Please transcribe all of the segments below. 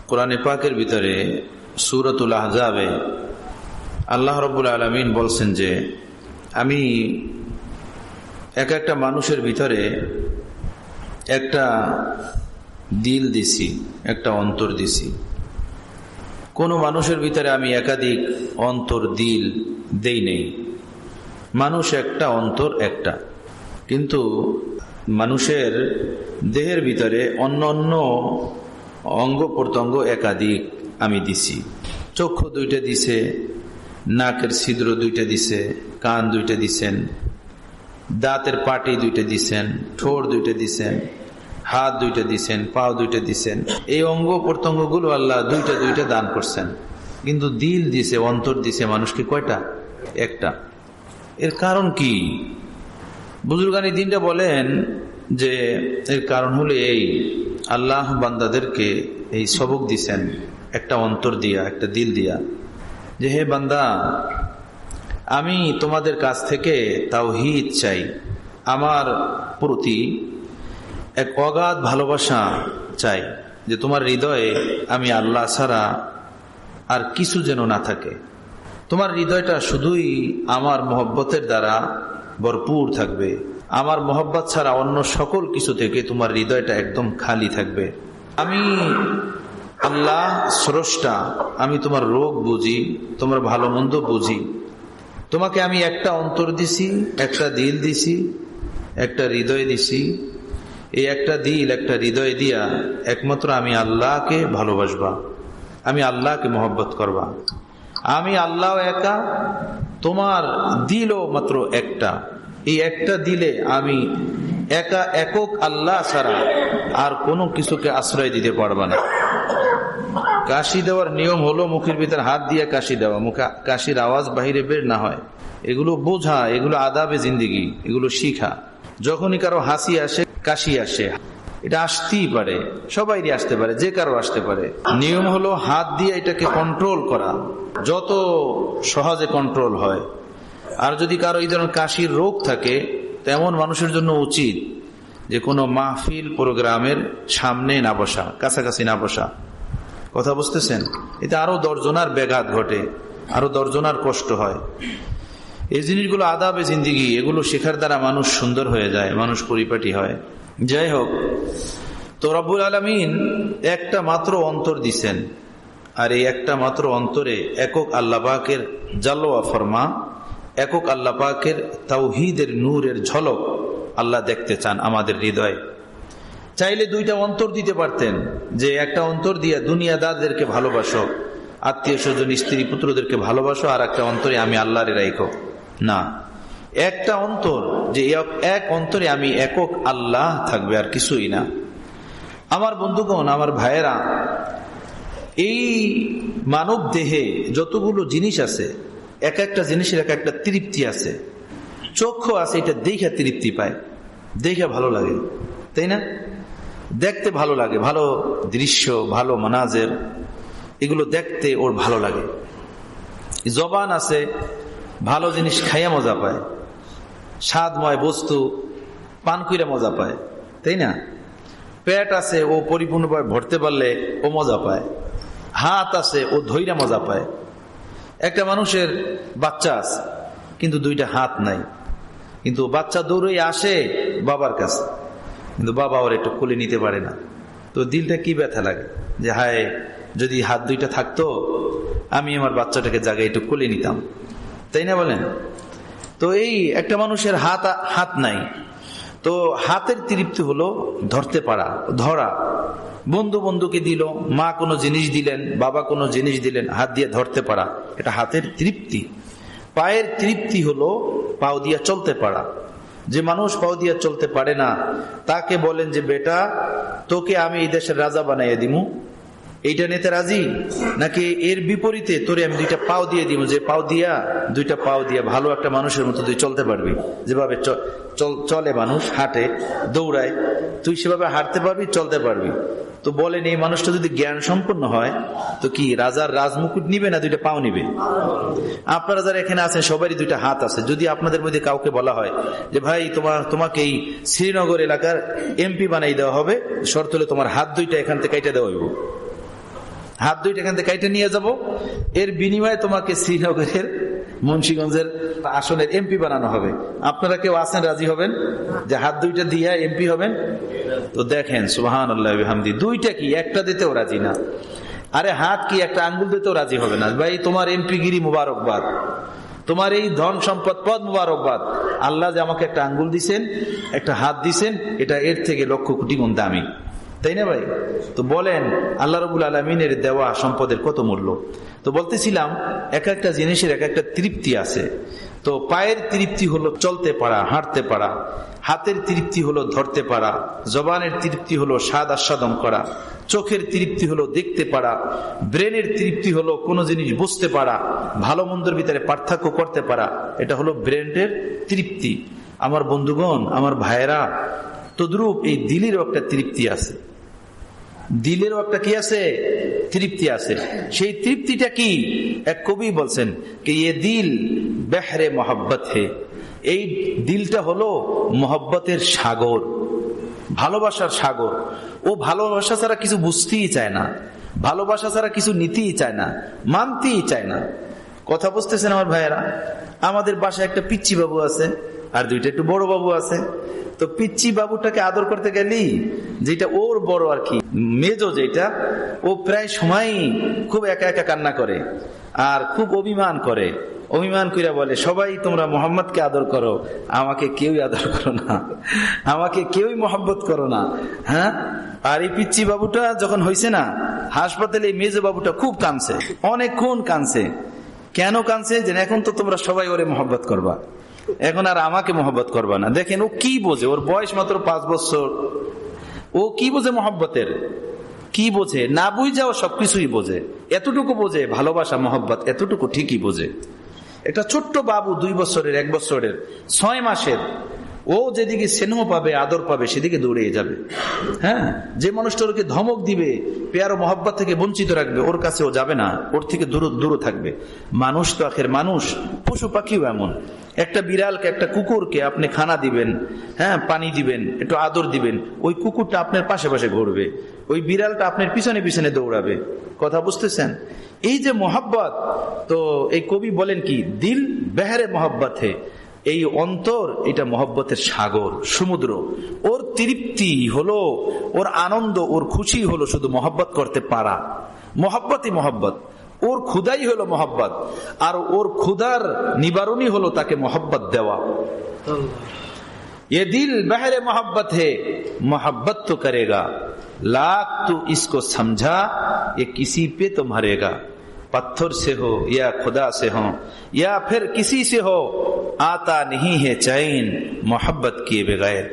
কোরআনে পাকের ভিতরে সূরাতুল আহজাবে আল্লাহ রাব্বুল আলামিন বলছেন যে আমি এক একটা মানুষের ভিতরে একটা দিল দিছি, একটা অন্তর দিছি। কোন মানুষের ভিতরে আমি একাধিক অন্তর দিল দেই নেই। মানুষ একটা, অন্তর একটা। কিন্তু মানুষের দেহের ভিতরে অন্য অন্য অঙ্গ প্রত্যঙ্গ একাধিক আমি দিছি। চক্ষু দুইটা দিছে, নাকের ছিদ্র দুইটা দিছে, কান দুইটা দিছেন, দাঁতের পাটি দুইটা দিছেন, ঠোঁট দুইটা দিছেন, হাত দুইটা দিছেন, পাও দুইটা দিছেন। এই অঙ্গ প্রত্যঙ্গ গুলো আল্লাহ দুইটা দুইটা দান করছেন। কিন্তু দিল দিছে, অন্তর দিছে মানুষকে কয়টা? একটা। এর কারণ কি? বুজুর্গানি দিনটা বলেন যে এর কারণ হলো এই, আল্লাহ বান্দাদেরকে এই সবক দিছেন একটা অন্তর দিয়া, একটা দিল দিয়া, যে হে বান্দা, আমি তোমাদের কাছ থেকে তাওহীদ চাই, আমার প্রতি এক অগাধ ভালোবাসা চাই, যে তোমার হৃদয়ে আমি আল্লাহ ছাড়া আর কিছু যেন না থাকে। তোমার হৃদয়টা শুধুই আমার মহব্বতের দ্বারা ভরপুর থাকবে। আমার মহব্বত ছাড়া অন্য সকল কিছু থেকে তোমার হৃদয়টা একদম খালি থাকবে। আমি আল্লাহ স্রষ্টা, আমি তোমার রোগ বুঝি, তোমার ভালো মন্দ বুঝি। তোমাকে আমি একটা অন্তর দিছি, একটা দিল দিছি, একটা হৃদয় দিছি। এই একটা দিল, একটা হৃদয় দিয়া একমাত্র আমি আল্লাহকে ভালোবাসবা, আমি আল্লাহকে মহব্বত করবা। আমি আল্লাহ একা, তোমার দিলও মাত্র একটা। এই একটা দিলে আমি একা, একক আল্লাহ ছাড়া আর কোনো কিছুকে আশ্রয় দিতে পারবা না। কাশি দেওয়ার নিয়ম হলো মুখের ভিতর হাত দিয়ে কাশি দেওয়া, মুখে কাশির আওয়াজ বাহিরে বের না হয়। এগুলো বোঝা, এগুলো আদাবে জিন্দিগি, এগুলো শিখা। যখনই কারো হাসি আসে, কাশি আসে, এটা আসতেই পারে, সবাইরই আসতে পারে, যে কারো আসতে পারে। নিয়ম হলো হাত দিয়ে এটাকে কন্ট্রোল করা, যত সহজে কন্ট্রোল হয়। আর যদি কারো এই ধরনের কাশির রোগ থাকে, তেমন মানুষের জন্য উচিত যে কোনো মাহফিল প্রোগ্রামের সামনে না বসা, কাছাকাছি না বসা। কথা বুঝতেছেন? এতে আরো দর্জনার ব্যাঘাত ঘটে, আরো দর্জনার কষ্ট হয়। এই জিনিসগুলো আদাবে জিন্দিগি, এগুলো শেখার দ্বারা মানুষ সুন্দর হয়ে যায়, মানুষ পরিপাটি হয়। যাই হোক, তো রব্বুল আলামিন একটা মাত্র অন্তর দিছেন, আর এই একটা মাত্র অন্তরে একক আল্লাহ পাকের জালওয়া ফরমা, একক আল্লাহ পাকের তাওহীদের নূরের ঝলক আল্লাহ দেখতে চান আমাদের হৃদয়ে। চাইলে দুইটা অন্তর দিতে পারতেন, যে একটা অন্তর দিয়া দুনিয়াদারদেরকে ভালোবাসো, আত্মীয় স্বজন স্ত্রী পুত্রদেরকে ভালোবাসো, আর একটা অন্তরে আমি আল্লাহরে রাখো। না, একটা অন্তর, যে এক অন্তরে আমি একক আল্লাহ থাকবে, আর কিছুই না। আমার বন্ধুগণ, আমার ভাইয়েরা, এই মানব দেহে যতগুলো জিনিস আছে, এক একটা জিনিসের এক একটা তৃপ্তি আছে। চক্ষু আছে, এটা দেখে তৃপ্তি পায়, দেখে ভালো লাগে, তাই না? দেখতে ভালো লাগে, ভালো দৃশ্য, ভালো মানাজের, এগুলো দেখতে ওর ভালো লাগে। জবান আছে, ভালো জিনিস খাইয়া মজা পায়, স্বাদময় বস্তু পান কইরা মজা পায়, তাই না? পেট আছে, ও পরিপূর্ণভাবে ভরতে পারলে ও মজা পায়। হাত আছে, ও ধইরা মজা পায়। একটা মানুষের বাচ্চা আছে, কিন্তু দুইটা হাত নাই, কিন্তু বাচ্চা দৌড়ে আসে বাবার কাছে, কিন্তু বাবা ওর একটু কোলে নিতে পারে না। তো দিলটা কি ব্যথা লাগে, যে হায়, যদি হাত দুইটা থাকতো, আমি আমার বাচ্চাটাকে জায়গায় একটু কোলে নিতাম, তাই না বলেন? তো এই একটা মানুষের হাত নাই, তো হাতের তৃপ্তি হলো ধরতে পারা, ধরা। বন্ধুকে দিল, মা কোনো জিনিস দিলেন, বাবা কোনো জিনিস দিলেন, হাত দিয়ে ধরতে পারা, এটা হাতের তৃপ্তি। পায়ের তৃপ্তি হলো পাও দিয়ে চলতে পারা। যে মানুষ পাও দিয়ে চলতে পারে না, তাকে বলেন যে বেটা, তোকে আমি এই দেশের রাজা বানাইয়া দিমু, এইটা নিতে রাজি নাকি? এর বিপরীতে তোরে আমি দুইটা পাও দিয়ে দিব, যে দুইটা পাও দিয়া ভালো একটা মানুষের মতো তুই চলতে পারবি, যেভাবে চলে মানুষ, হাঁটে, দৌড়ায়, তুই সেভাবে হাঁটতে পারবি, চলতে পারবি। তো বলেন, এই মানুষটা যদি জ্ঞান সম্পন্ন হয়, তো কি রাজার রাজমুকুট নিবে না দুইটা পাও নিবে? আপনারা যারা এখানে আছেন সবারই দুইটা হাত আছে। যদি আপনাদের মধ্যে কাউকে বলা হয় যে ভাই, তোমাকে এই শ্রীনগর এলাকার এমপি বানাই দেওয়া হবে, শর্ত হলে তোমার হাত দুইটা এখান থেকে কেটে দেওয়া হইব, হাত দুইটা এখান থেকে কাইটে নিয়ে যাব, এর বিনিময়ে তোমাকে শ্রীনগরের মুন্সিগঞ্জের আসনের এমপি বানানো হবে। আপনারা কেউ আছেন রাজি হবেন যে হাত দুইটা দিয়ে এমপি হবেন? তো দেখেন সুবহানাল্লাহি ওয়া বিহামদি, দুইটা কি একটা দিতেও রাজি না। আরে হাত কি একটা আঙ্গুল দিতেও রাজি হবে না। ভাই তোমার এমপি গিরি মুবারকবাদ, তোমার এই ধন সম্পদ পদ মুবারকবাদ, আল্লাহ যে আমাকে একটা আঙ্গুল দিছেন, একটা হাত দিছেন, এটা এর থেকে লক্ষ কোটি গুণ দামি, তাই না ভাই? তো বলেন আল্লাহ রাব্বুল আলামিনের দেওয়া সম্পদের কত মূল্য। তো বলতেছিলাম এক একটা জিনিসের এক একটা তৃপ্তি আছে। তো পায়ের তৃপ্তি হলো চলতে পারা, হাঁটতে পারা, হাতের তৃপ্তি হলো ধরতে পারা, জবানের তৃপ্তি হলো স্বাদ আস্বাদন করা, চোখের তৃপ্তি হলো দেখতে পারা, ব্রেনের তৃপ্তি হলো কোনো জিনিস বুঝতে পারা, ভালো মন্দের ভিতরে পার্থক্য করতে পারা, এটা হলো ব্রেনের তৃপ্তি। আমার বন্ধুগণ, আমার ভাইয়েরা, তদ্রূপ এই দিলেরও একটা তৃপ্তি আছে, দিলেরও একটা কি আছে? তৃপ্তি আছে। সেই তৃপ্তিটা কি? এক কবি বলছেন কি ये दिल बहरे मोहब्बत है, এই দিলটা হলো মোহব্বতের সাগর, ভালোবাসার সাগর। ও ভালোবাসা ছাড়া কিছু বুঝতেই চায় না, ভালোবাসা ছাড়া কিছু নিতেই চায় না, মানতেই চায় না। কথা বুঝতেছেন আমার ভাইয়েরা? আমাদের বাসায় একটা পিচ্চি বাবু আছে, আর দুইটা একটু বড় বাবু আছে। তো পিচ্চি বাবুটাকে আদর করতে গেলি, যেটা ওর বড় আর কি মেজো, যেটা ও প্রায় সময় খুব একা একা কান্না করে আর খুব অভিমান করে। অভিমান কইরা বলে, সবাই তোমরা মোহাম্মদকে আদর করো, আমাকে কেউই আদর করো না, আমাকে কেউই মোহাব্বত করো না। হ্যাঁ, আর এই পিচ্চি বাবুটা যখন হয়েছে না হাসপাতালে, এই মেজো বাবুটা খুব কাঁদছে, অনেকক্ষণ কাঁদছে। কেন কাঁদছে? যে এখন তো তোমরা সবাই ওরে মোহাব্বত করবা, এখন আর আমাকে মোহাব্বত করবা না। দেখেন ও কি বোঝে, ওর বয়স মাত্র 5 বছর, ও কি বোঝে মোহাব্বতের? কি বোঝে? না বুঝাও সবকিছুই বোঝে। এতটুকু বোঝে ভালোবাসা মহব্বত, এতটুকু ঠিকই বোঝে। একটা ছোট্ট বাবু 2 বছরের, 1 বছরের, 6 মাসের, ও যেদিকে স্নেহ পাবে, আদর পাবে, সেদিকে দৌড়ে যাবে। হ্যাঁ, যে মানুষটা ওকে ধমক দিবে, পেয়ার মহব্বত থেকে বঞ্চিত রাখবে, ওর কাছে ও যাবে না, ওর থেকে দূরে থাকবে। মানুষ তো আখের মানুষ, পশু পাখিও এমন। একটা বিড়ালকে, একটা কুকুরকে আপনি খানা দিবেন, হ্যাঁ, পানি দিবেন, একটু আদর দিবেন, ওই কুকুরটা আপনার পাশে পাশে ঘুরবে, ওই বিড়ালটা আপনার পিছনে পিছনে দৌড়াবে। কথা বুঝতেছেন? এই যে মহব্বত, তো এই কবি বলেন কি দিল বেহরে মহব্বত হে, এই অন্তর এটা মহব্বতের সাগর, সমুদ্র। ওর তৃপ্তি হলো, ওর আনন্দ, ওর খুশি হলো শুধু মহব্বত করতে পারা। মহব্বতই মহব্বত, ওর ক্ষুধাই হলো মহব্বত, আর ওর ক্ষুধার নিবারণই হলো তাকে মহব্বত দেওয়া। ये दिल बहरे मोहब्बत है, मोहब्बत तो करेगा, लाख तू इसको समझा, ये किसी पे तो मरेगा। पत्थर से हो या खुदा से हो या फिर किसी से हो, आता नहीं है चैन मोहब्बत किए बगैर।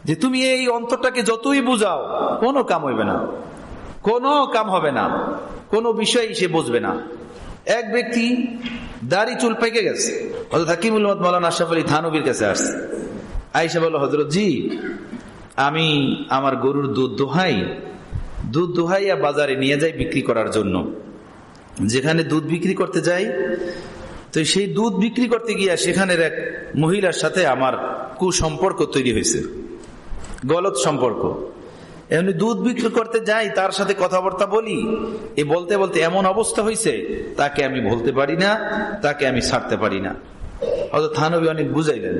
যে তুমি এই অন্তরটাকে যতই বুঝাও, কোনো কাম হইবে না, কোনো কাম হবে না, কোনো বিষয় সে বুঝবে না। এক ব্যক্তি দাড়ি চুল পেকে গেছে, হযরত হাকিমুল উম্মাত মাওলানা আশরাফ আলী থানভীর কাছে আসছে। আয়েশা বলল, হযরত জি, আমি আমার গরুর দুধ দোহাইয়া বাজারে নিয়ে যাই বিক্রি করার জন্য। যেখানে দুধ বিক্রি করতে যাই, তো সেই দুধ বিক্রি করতে গিয়া সেখানের এক মহিলার সাথে আমার কুসম্পর্ক তৈরি হয়েছে, গলত সম্পর্ক। এমনি দুধ বিক্রি করতে যাই, তার সাথে কথাবার্তা বলি, এ বলতে বলতে এমন অবস্থা হয়েছে, তাকে আমি বলতে পারি না, তাকে আমি ছাড়তে পারি না। হযরত থানভী অনেক বুঝাইলেন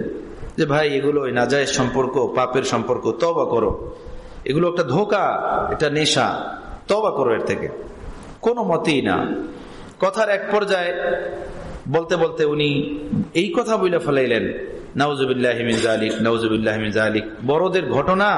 যে ভাই, এগুলো নাজায়েজ সম্পর্ক, পাপের সম্পর্ক, তওবা করো, এগুলো একটা ধোঁকা, এটা নেশা, তওবা করো এর থেকে। কোনো মতেই না। কথার এক পর্যায়ে বলতে বলতে উনি এই কথা বলে ফেলাইলেন, নাউজুবিল্লাহি মিন যালিক, নাউজুবিল্লাহি মিন যালিক। বড়দের ঘটনা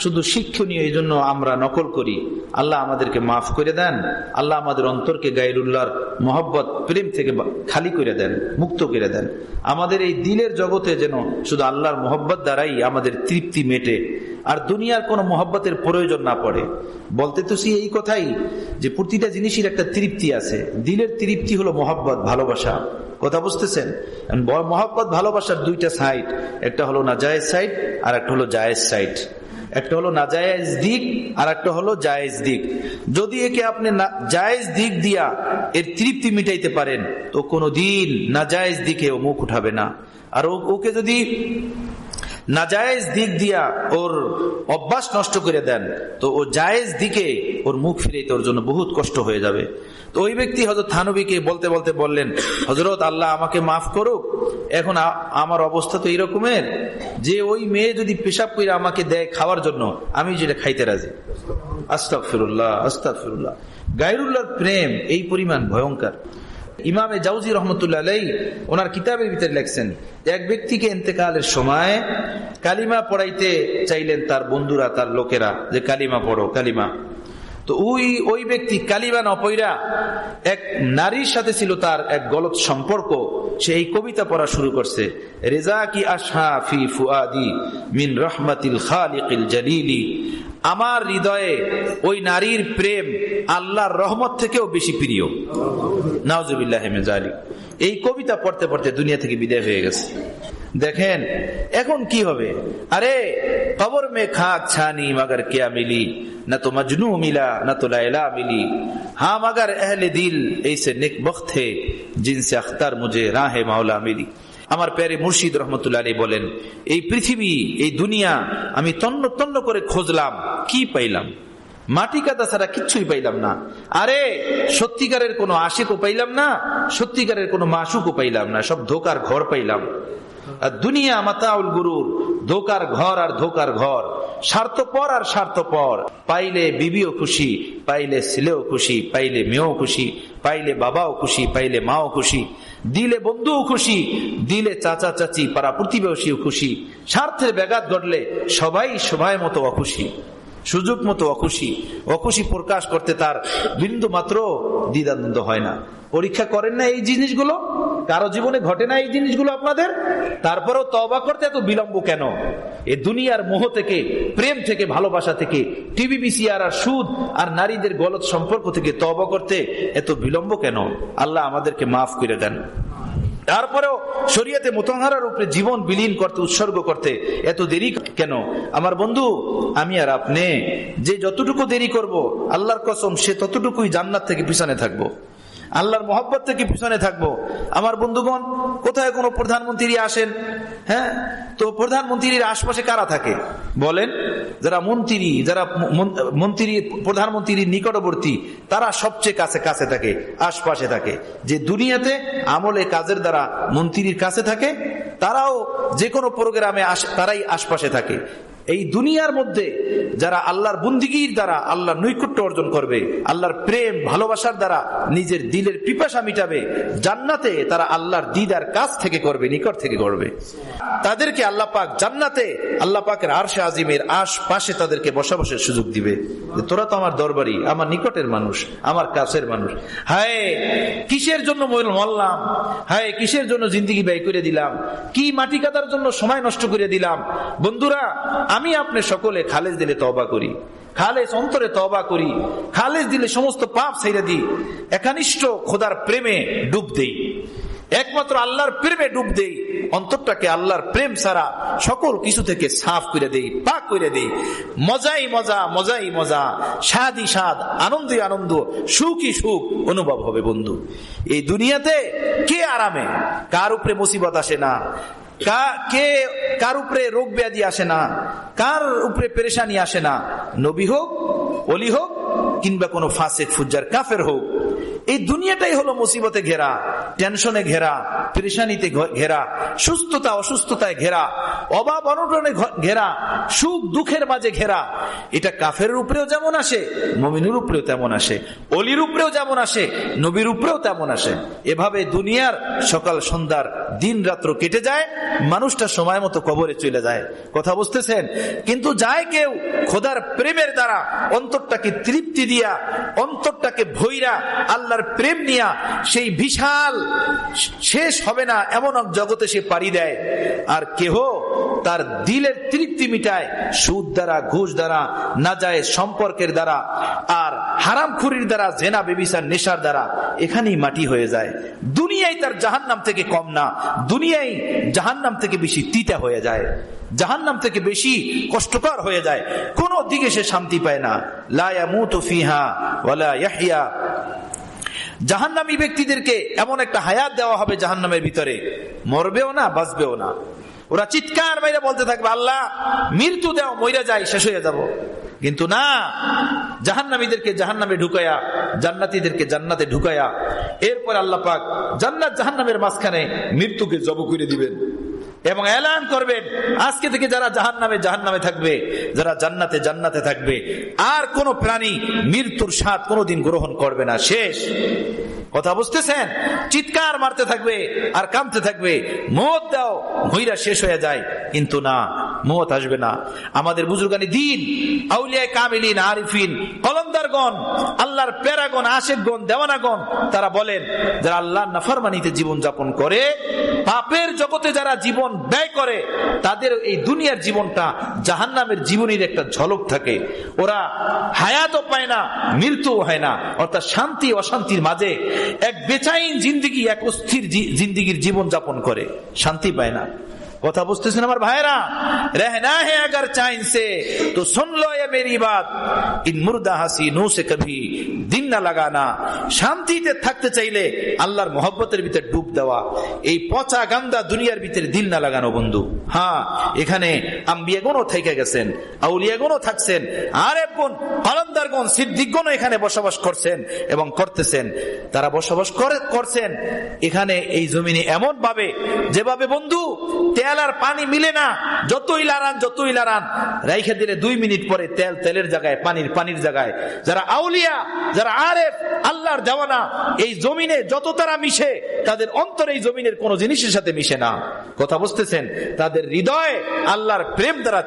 শুধু শিক্ষণীয়, এই জন্য আমরা নকল করি। আল্লাহ আমাদেরকে মাফ করে দেন, আল্লাহ আমাদের অন্তরকে গায়রুল্লাহর মহব্বত, প্রেম থেকে খালি করে দেন, মুক্ত করে দেন। আমাদের এই দিলের জগতে যেন শুধু আল্লাহর মহব্বত দ্বারাই আমাদের তৃপ্তি মেটে, আর দুনিয়ার কোনো মহব্বতের প্রয়োজন না পড়ে। বলতে তো এই কথাই যে প্রতিটা জিনিসের একটা তৃপ্তি আছে। দিলের তৃপ্তি হলো মহব্বত, ভালোবাসা। কথা বুঝতেছেন? মহব্বত ভালোবাসার 2টা সাইড, একটা হলো নাজায়েজ সাইড আর একটা হলো জায়েজ সাইড। একটা হলো নাজায়েজ দিক আর একটা হলো জায়েজ দিক। যদি একে আপনি জায়েজ দিক দিয়া এর তৃপ্তি মিটাইতে পারেন, তো কোনোদিন নাজায়েজ দিকে ও মুখ উঠাবে না। আর ওকে যদি নাজায়েজ দিক দিয়া ওর অভ্যাস নষ্ট করে দেন, তো ও জায়েজ দিকে ওর মুখ ফিরাইতে ওর জন্য বহুত কষ্ট হয়ে যাবে। তো ওই ব্যক্তি হযরত থানবীকে বলতে বলতে বললেন, হযরত আল্লাহ আমাকে মাফ করুক, এখন আমার অবস্থা তো এরকমের যে ওই মেয়ে যদি পেশাব করে আমাকে দেয় খাওয়ার জন্য, আমি যেটা খাইতে রাজি। আস্তাগফিরুল্লাহ, আস্তাগফিরুল্লাহ। গায়রুল্লাহর প্রেম এই পরিমাণ ভয়ঙ্কর। ইমামে জাউজি রহমতুল্লাহ আলাইহি ওনার কিতাবের ভিতরে লেখছেন, এক ব্যক্তিকে ইন্তেকালের সময় কালিমা পড়াইতে চাইলেন তার বন্ধুরা, তার লোকেরা, যে কালিমা পড়ো, কালিমা। তো ওই ব্যক্তি কালিমা না পড়া এক নারীর সাথে ছিল তার এক গলত সম্পর্ক, সে এই কবিতা পড়া শুরু করছে, রেজা কি আশা ফি ফুআদি মিন রহমাতিল খালিকিল জালিলি। আমার হৃদয়ে ওই নারীর প্রেম আল্লাহর রহমত থেকেও বেশি প্রিয়। নাউজুবিল্লাহি মিন যালিক। এই কবিতা পড়তে পড়তে দুনিয়া থেকে বিদায় হয়ে গেছে। দেখেন এখন কি হবে? আরে কবর মে খাক ছানি মগর क्या मिली, न तो मजनू मिला न तो लैला मिली, हाँ मगर अहले दिल ऐसे नेकबख्त थे जिनसे अख्तर मुझे राहे मौला मिली। আমার প্যারে মুর্শিদ রহমতুল্লাহ আলাইহি বলেন, এই পৃথিবী, এই দুনিয়া আমি তন্ন তন্ন করে খুঁজলাম, কি পাইলাম? মাটি কাদা ছাড়া কিচ্ছুই পাইলাম না। আরে সত্যিকারের কোনো আশিকও পাইলাম না, সত্যিকারের কোনো মাশুকও পাইলাম না, সব ধোকার ঘর পাইলাম। আর দুনিয়া মাতাউল গুরুর, ধোকার ঘর আর ধোকার ঘর, স্বার্থপর আর স্বার্থপর। পাইলে বিবিও খুশি, পাইলে ছেলেও খুশি, পাইলে মেয়েও খুশি, পাইলে বাবাও খুশি, পাইলে মাও খুশি, দিলে বন্ধুও খুশি, দিলে চাচা চাচি পাড়া প্রতিবেশীও খুশি। স্বার্থের ব্যাঘাত ঘটলে সবাই সবাই মতো অখুশি, সুযোগ মতো অখুশি। অখুশি প্রকাশ করতে তার বিন্দু মাত্র দ্বিধাদ্বন্দ্ব হয় না। পরীক্ষা করেন না এই জিনিসগুলো? কারো জীবনে ঘটে না এই জিনিসগুলো আপনাদের? তারপরেও তওবা করতে এত বিলম্ব কেন? এই দুনিয়ার মোহ থেকে, প্রেম থেকে, ভালোবাসা থেকে, টিভি বিসিআর আর সুদ আর নারীদের গলত সম্পর্ক থেকে তওবা করতে এত বিলম্ব কেন? আল্লাহ আমাদেরকে মাফ করে দেন। তারপরেও শরীয়তে মুতাহহারার উপরে জীবন বিলীন করতে, উৎসর্গ করতে এত দেরি কেন? আমার বন্ধু, আমি আর আপনি যে যতটুকু দেরি করব, আল্লাহর কসম সে ততটুকুই জান্নাত থেকে পিছনে থাকবো, আল্লাহর মহব্বত থেকে পিছনে থাকবো। আমার বন্ধুগণ, কোথায় কোনো প্রধানমন্ত্রী আসেন, হ্যাঁ, তো প্রধানমন্ত্রীর আশপাশে কারা থাকে বলেন? যারা মন্ত্রী, প্রধানমন্ত্রীর নিকটবর্তী, তারা সবচেয়ে কাছে কাছে থাকে, আশপাশে থাকে। যে দুনিয়াতে আমলে কাজের দ্বারা মন্ত্রীর কাছে থাকে, তারাও যে কোনো প্রোগ্রামে তারাই আশপাশে থাকে। এই দুনিয়ার মধ্যে যারা আল্লাহর বন্দিগির দ্বারা আল্লাহর নৈকট্য অর্জন করবে, আল্লাহর প্রেম ভালোবাসার দ্বারা নিজের দিলের পিপাসা মিটাবে, জান্নাতে তারা আল্লাহর দিদার কাছ থেকে করবে, নিকট থেকে করবে। তাদেরকে আল্লাহ পাক জান্নাতে আল্লাহ পাকের আরশে আজিমের আশপাশে তাদেরকে বসবাসের সুযোগ দিবে। তোরা তো আমার দরবারি, আমার নিকটের মানুষ, আমার কাছের মানুষ। হায় কিসের জন্য মরলাম, হায় কিসের জন্য জিন্দেগি ব্যয় করে দিলাম, কি মাটি কাটার জন্য সময় নষ্ট করে দিলাম। বন্ধুরা, আমি আপনি সকলে খালেজ দিলে তওবা করি, খালেজ অন্তরে তওবা করি, খালেজ দিলে সমস্ত পাপ ছেড়ে দিই, একনিষ্ঠ খোদার প্রেমে ডুব দেই, একমাত্র আল্লাহর প্রেমে ডুব দেই, অন্তরটাকে আল্লাহর প্রেম ছাড়া সকল কিছু থেকে সাফ করে দেই, পাক করে দেই। মজাই মজা, মজাই মজা, স্বাদই স্বাদ, আনন্দই আনন্দ, সুখই সুখ অনুভব হবে। বন্ধু, এই দুনিয়াতে কে আরামে, কার উপরে মুসিবত আসে না, কার উপরে রোগ ব্যাধি আসে না, কার উপরে পেরেশানি আসে না, নবী হোক, ওলি হোক, কিংবা কোনো ফাসিক ফুজ্জার কাফের হোক। এই দুনিয়াটাই হলো মুসিবতে ঘেরা, টেনশনে ঘেরা, পেরেশানিতে ঘেরা, সুস্থতা অসুস্থতায় ঘেরা, অভাব অনটনে ঘেরা, সুখ দুঃখের মাঝে ঘেরা। এটা কাফের উপরেও যেমন আসে, মুমিনের উপরেও তেমন আসে, অলির উপরেও যেমন আসে, নবীর উপরেও তেমন আসে। এভাবে দুনিয়ার সকাল সন্ধ্যার দিন রাত্র কেটে যায়, মানুষটা সময় মতো কবরে চলে যায়। কথা বুঝতেছেন? কিন্তু যায় কেউ খোদার প্রেমের দ্বারা অন্তরটাকে তৃপ্তি দিয়া, অন্তরটাকে ভৈরা আল্লাহর প্রেম নিয়া, সেই বিশাল শেষ হবে না এমন এক জগতে সে পাড়ি দেয়। আর কেহ তার দিলের তৃপ্তি মিটায় সুদ দ্বারা, ঘুষ দ্বারা, নাজায়েজ সম্পর্কের দ্বারা, আর হারামখুরির দ্বারা, জেনা বেবিচার নেশার দ্বারা, এখানেই মাটি হয়ে যায়। দুনিয়ায় তার জাহান্নাম থেকে কম না, দুনিয়ায় জাহান্নাম থেকে বেশি তিতা হয়ে যায়, জাহান্নাম থেকে বেশি কষ্টকর হয়ে যায়। কোন দিকে সে শান্তি পায় না। লা ইয়ামুতু ফিহা ওয়ালা ইয়াহইয়া। জাহান্নামী ব্যক্তিদেরকে এমন একটা হায়াত দেওয়া হবে জাহান্নামের ভিতরে, মরবেও না, বাঁচবেও না। ওরা চিৎকার বাইরে বলতে থাকবে, আল্লাহ মৃত্যু দাও, মইরা যাই, শেষ হয়ে যাব। কিন্তু না, জাহান্নামীদেরকে জাহান্নামে ঢুকায়া, জান্নাতীদেরকে জান্নাতে ঢুকায়া, এরপর আল্লাহ পাক জান্নাত জাহান্নামের মাঝখানে মৃত্যুকে জব করে দিবেন এবং এলান করবেন, আজকে থেকে যারা জাহান্নামে জাহান্নামে থাকবে, যারা জান্নাতে জান্নাতে থাকবে, আর কোন প্রাণী মৃত্যুর স্বাদ কোনোদিন গ্রহণ করবে না, শেষ। কথা বুঝতেছেন? চিৎকার মারতে থাকবে আর কাঁদতে থাকবে, মওত দাও, মইরা শেষ হয়ে যায়। কিন্তু না, মওত আসবে না। আমাদের বুজুর্গানি দিন, আউলিয়া কামিলিন, আরিফিন, কলমদারগণ, আল্লাহর প্যারাগণ, আশেকগণ, দেওয়ানাগণ, তারা বলেন যারা আল্লাহর নাফরমানিতে জীবন যাপন করে, পাপের জগতে যারা জীবন ব্যয় করে, তাদের এই দুনিয়ার জীবনটা জাহান্নামের জীবনের একটা ঝলক থাকে। ওরা হায়াতও পায় না, মৃত্যুও হয় না, অর্থাৎ শান্তি অশান্তির মাঝে এক বেচাইন জিন্দিগি, এক অস্থির জিন্দিগির জীবন যাপন করে, শান্তি পায় না। কথা বুঝতেছেন আমার ভাইরা? रहना है अगर चैन से तो सुन लो ये मेरी बात, इन मुर्दा हसीनों से कभी दिन न लगाना। শান্তিতে থাকতে চাইলে আল্লাহর মহব্বতের ভিতরে ডুব দেওয়া, এই পচা গান্দা দুনিয়ার ভিতরে দিল না লাগানো বন্ধু। হ্যাঁ, এখানে আম্বিয়াগণও থেকে গেছেন, আউলিয়াগণও থাকছেন, আরেফগণ, কলমদারগণ, সিদ্দিকগণও এখানে বসবাস করছেন এবং করতেছেন। তারা বসবাস করছেন এখানে এই জমিনে এমন ভাবে, যেভাবে বন্ধু তেল আর পানি মিলে না, যতই লারান রাইখে দিলে 2 মিনিট পরে তেল তেলের জায়গায়, পানির জায়গায়। যারা আউলিয়া, যারা আরেফ, আল্লাহর দেওয়ানা, এই জমিনে যত তারা মিশে, তাদের অন্তরে এই জমিনের কোন জিনিসের সাথে মিশে না। কথা বুঝতেছেন? তাদের হৃদয়ে আল্লাহর প্রেম দ্বারা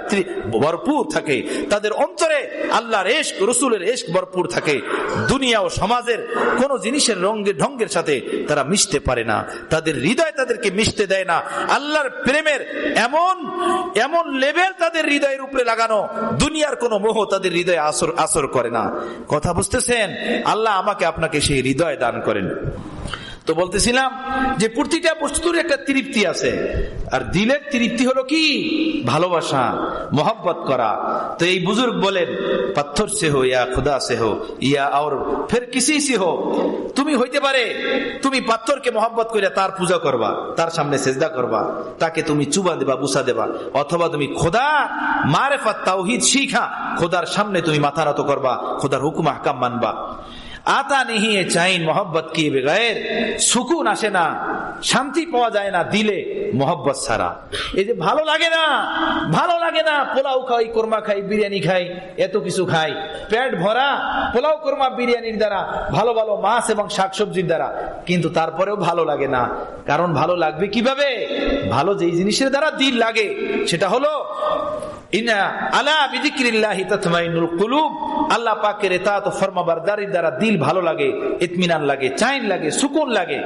ভরপুর থাকে, তাদের অন্তরে আল্লাহর ইশক, রাসূলের ইশক ভরপুর থাকে। দুনিয়া ও সমাজের কোন জিনিসের ঢঙ্গের সাথে তারা মিশতে পারে না, তাদের হৃদয় তাদেরকে মিশতে দেয় না। আল্লাহর প্রেমের এমন লেভেল তাদের হৃদয়ের উপরে লাগানো, দুনিয়ার কোন মোহ তাদের হৃদয়ে আসর করে না। কথা বুঝতেছেন? আল্লাহ আমাকে আপনাকে সেই হৃদয় দান করেন। তো বলতেছিলাম যে প্রতিটা বস্তুর একটা তৃপ্তি আছে, আর দিলের তৃপ্তি হলো কি? ভালোবাসা, মোহব্বত করা। তো এই বুজুর্গ বলেন, পাথর সে হো ইয়া খুদা সে হো ইয়া और फिर किसी से हो, তুমি হইতে পারে তুমি পাথরকে মোহব্বত করে তার পূজা করবা, তার সামনে সেজদা করবা, তাকে তুমি চুবা দেবা, বুসা দেবা, অথবা তুমি খোদা মারিফাত তাওহীদ শিখা খোদার সামনে তুমি মাথা নত করবা, খোদার হুকুম আহকাম মানবা। आता नहीं है चाइन मोहब्बत किए बगैर, सुकून আসে না, শান্তি পাওয়া যায় না দিলে মোহব্বত ছাড়া। এই যে ভালো লাগে না, পোলাও খাই, কোরমা খাই, বিরিয়ানি খাই, এত কিছু খাই, পেট ভরা পোলাও, কোরমা, বিরিয়ানির দ্বারা, ভালো ভালো মাছ এবং শাকসবজির দ্বারা, কিন্তু তারপরেও ভালো লাগে না। কারণ ভালো লাগবে কিভাবে? ভালো যেই জিনিসের দ্বারা দিল লাগে, সেটা হলো আল্লাহ পাকের ইতাআত ও ফরমাবরদারির দ্বারা দিল ভালো লাগে, ইতমিনান লাগে, চাইন লাগে, সুকুন লাগে।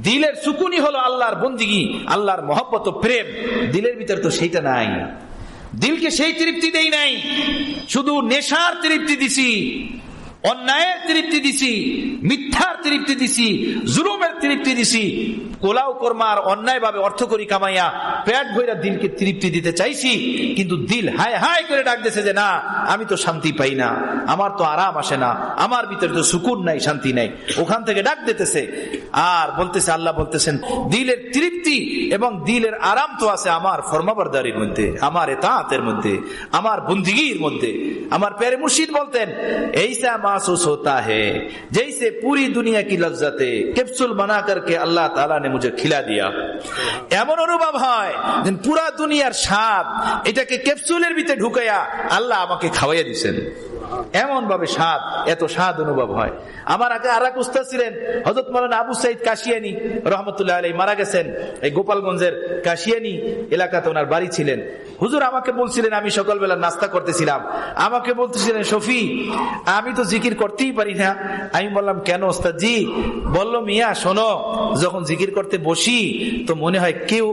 দিলের সুকুনই হলো আল্লাহর বন্দিগি, আল্লাহর মহব্বত ও প্রেম। দিলের ভিতর তো সেইটা নাই, দিলকে সেই তৃপ্তি দেই নাই। শুধু নেশার তৃপ্তি দিছি, অন্যায়ের তৃপ্তি দিছি, মিথ্যার তৃপ্তি দিছি, জুলুমের তৃপ্তি দিছি, কোলাও কর্মার অন্যায় ভাবে অর্থ করি কামাইয়া পেট ভইরা দিলকে তৃপ্তি দিতে চাইছি, কিন্তু দিল হায় হায় করে ডাক দিয়েছে যে না, আমি তো শান্তি পাই না, আমার তো আরাম আসে না, আমার ভিতরে তো সুকুন নাই, শান্তি নাই। ওখান থেকে ডাক দিতেছে আর বলতেছে, আল্লাহ বলতেছেন দিলের তৃপ্তি এবং দিলের আরাম তো আছে আমার ফরমাবরদারির মধ্যে, আমার ইতাআতের মধ্যে, আমার বন্দিগির মধ্যে। আমার প্যারে মুর্শিদ বলতেন, এইসা महसूस होता है जैसे पूरी दुनिया की लज्जतें कैप्सूल बना करके अल्लाह ताला ने मुझे खिला दिया। এমন অনুভব হয় যে পুরা দুনিয়ার স্বাদ এটাকে ক্যাপসুলের ভিতরে ঢুকাইয়া আল্লাহ আমাকে খাওয়াইয়া দিয়েছেন। এমন ভাবে স্বাদ, এত স্বাদ অনুভব হয়। আমার আগে আরেক উস্তাদ ছিলেন হযরত মাওলানা আবু সাইদ কাশিয়ানী রহমতুল্লাহ আলাইহি, মারা গেছেন। এই গোপালগঞ্জের কাশিয়ানী এলাকাতে ওনার বাড়ি ছিলেন। হুজুর আমাকে বলছিলেন, আমি সকালবেলা নাস্তা করতেছিলাম, আমাকে বলতেছিলেন, শফি আমি তো জিকির করতেই পারি না। আমি বললাম, কেন ওস্তাদ জি? বলল, মিয়া শোনো, যখন জিকির করতে বসি তো মনে হয় কেউ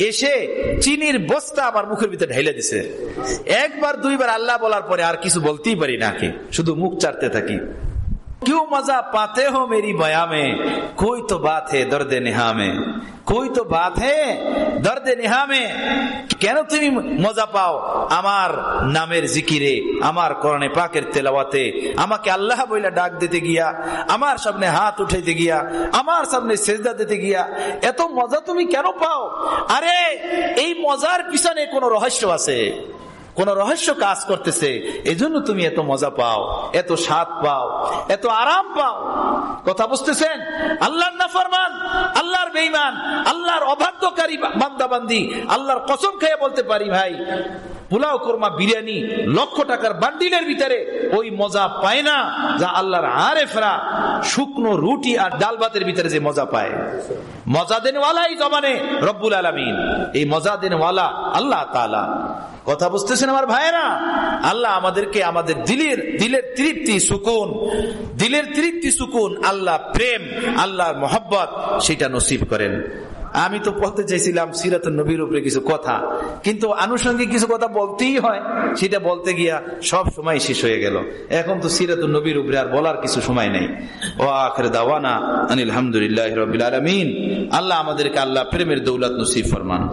এসে চিনির বস্তা আমার মুখের ভিতরে ঢেলে দিছে। একবার দুইবার আল্লাহ বলার পরে আর কিছু বলতেই পারি না, শুধু মুখ চাটতে থাকি। क्यों मजा पाते हो मेरी बया में, कोई तो बात है दर्द नेहा में, कोई तो बात है दर्द नेहा में। কেন তুমি মজা পাও আমার নামের জিকিরে, আমার কোরআনে পাকের তেলাওয়াতে, আমাকে আল্লাহ বইলা ডাক দিতে গিয়া, আমার সামনে হাত উঠাইতে গিয়া, আমার সামনে সেজদা দিতে গিয়া এত মজা তুমি কেন পাও? আরে এই মজার পিছনে কোনো রহস্য আছে, কোন রহস্য কাজ করতেছে, এজন্য তুমি এত মজা পাও, এত স্বাদ পাও, এত আরাম পাও। কথা বুঝতেছেন? আল্লাহর নাফরমান, আল্লাহর বেঈমান, আল্লাহর অবাধ্যকারী বান্দাবান্দি আল্লাহর কসম খেয়ে বলতে পারি ভাই, পোলাও কোরমা বিরিয়ানি লক্ষ টাকার বান্ডিলের ভিতরে ওই মজা পায় না যা আল্লাহর আরেফরা শুকনো রুটি আর ডাল ভাতের ভিতরে যে মজা পায়। মজা দেনওয়ালাই জবানে রব্বুল আলামিন, এই মজা দেনওয়ালা আল্লাহ তাআলা। কথা বুঝতেছেন আমার ভাইয়েরা? আল্লাহ আমাদেরকে আমাদের দিলের তৃপ্তি সুকুন, দিলের তৃপ্তি সুকুন, আল্লাহ প্রেম, আল্লাহর মহব্বত সেটা নসিব করেন। আমি তো বলতে চাইছিলাম সিরাতুন নবীর উপরে কিছু কথা, কিন্তু আনুষঙ্গিক কিছু কথা বলতেই হয়, সেটা বলতে গিয়া সব সময় শেষ হয়ে গেল। এখন তো সিরাতুন নবীর উপরে আর বলার কিছু সময় নেই। ও আখির দাওয়ানা আনিল হামদুলিল্লাহি রাব্বিল আলামিন। আল্লাহ আমাদেরকে আল্লাহ প্রেমের দৌলত নসিব ফরমান।